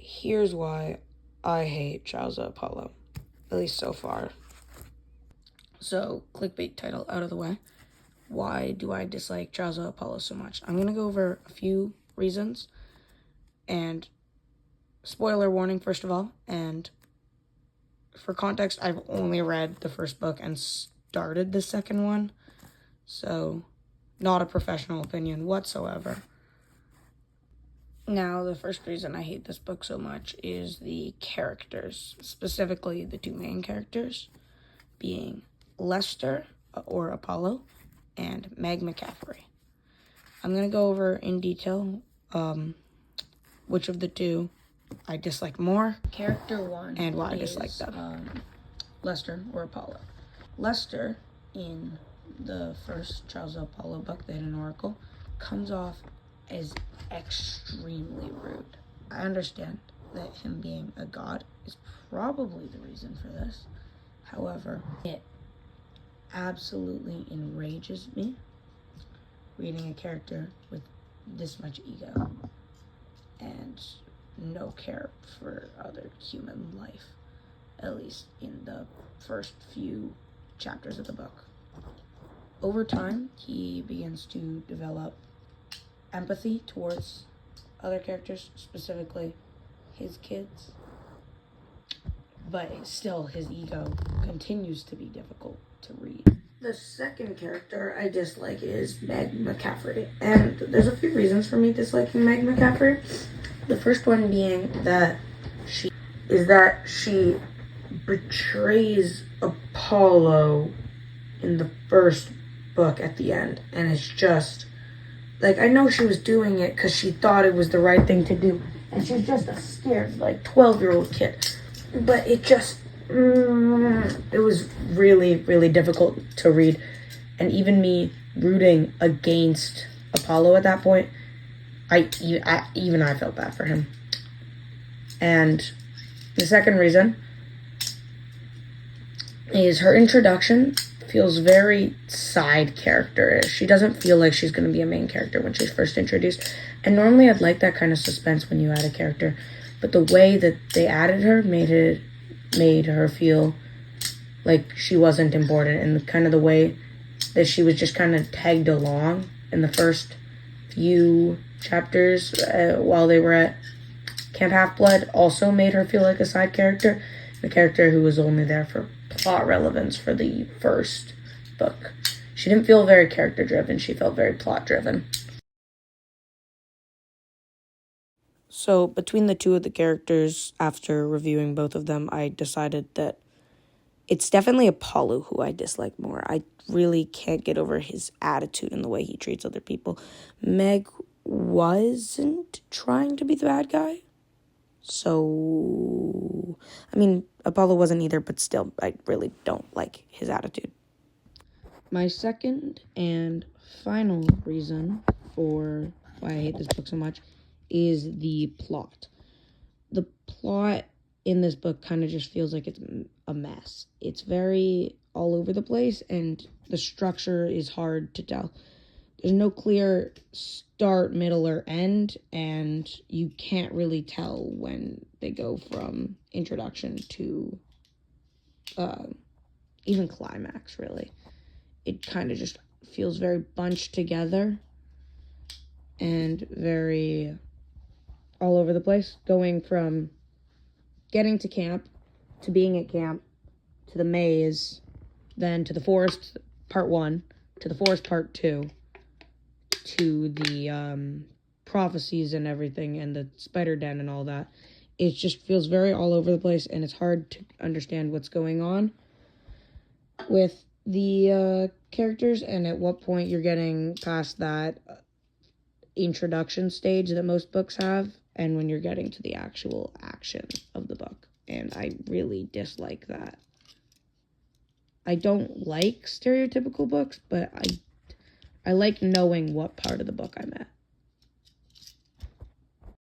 here's why I hate Chowza Apollo, at least so far. So, clickbait title out of the way. Why do I dislike Chowza Apollo so much? I'm going to go over a few reasons, and spoiler warning, first of all, and for context, I've only read the first book and started the second one, so not a professional opinion whatsoever. Now, the first reason I hate this book so much is the characters, specifically the two main characters, being Lester, or Apollo, and Meg McCaffrey. I'm going to go over in detail which of the two I dislike more. Character one. And why I dislike them. Lester, or Apollo. Lester, in the first Chowza Apollo book, The Hidden Oracle, comes off as extremely rude. I understand that him being a god is probably the reason for this. However, it absolutely enrages me reading a character with this much ego and no care for other human life, at least in the first few chapters of the book. Over time, he begins to develop empathy towards other characters, specifically his kids, but still his ego continues to be difficult to read. The second character I dislike is Meg McCaffrey, and there's a few reasons for me disliking Meg McCaffrey. The first one being that she betrays Apollo in the first book at the end, and it's just like, I know she was doing it because she thought it was the right thing to do, and she's just a scared 12-year-old kid, but it just it was really, really difficult to read. And even me rooting against Apollo at that point, I felt bad for him. And the second reason is her introduction feels very side character-ish. She doesn't feel like she's going to be a main character when she's first introduced. And normally I'd like that kind of suspense when you add a character, but the way that they added her made her feel like she wasn't important, and kind of the way that she was just kind of tagged along in the first few chapters while they were at Camp Half-Blood also made her feel like a side character, the character who was only there for plot relevance for the first book. She didn't feel very character-driven, she felt very plot-driven. So between the two of the characters, after reviewing both of them, I decided that it's definitely Apollo who I dislike more. I really can't get over his attitude and the way he treats other people. Meg wasn't trying to be the bad guy. So, I mean, Apollo wasn't either, but still, I really don't like his attitude. My second and final reason for why I hate this book so much is the plot. The plot in this book kind of just feels like it's a mess. It's very all over the place, and the structure is hard to tell. There's no clear start, middle, or end, and you can't really tell when they go from introduction to even climax, really. It kind of just feels very bunched together and very all over the place, going from getting to camp, to being at camp, to the maze, then to the forest part 1, to the forest part 2, to the prophecies and everything, and the spider den and all that. It just feels very all over the place, and it's hard to understand what's going on with the characters, and at what point you're getting past that introduction stage that most books have, and when you're getting to the actual action of the book. And I really dislike that. I don't like stereotypical books, but I like knowing what part of the book I'm at.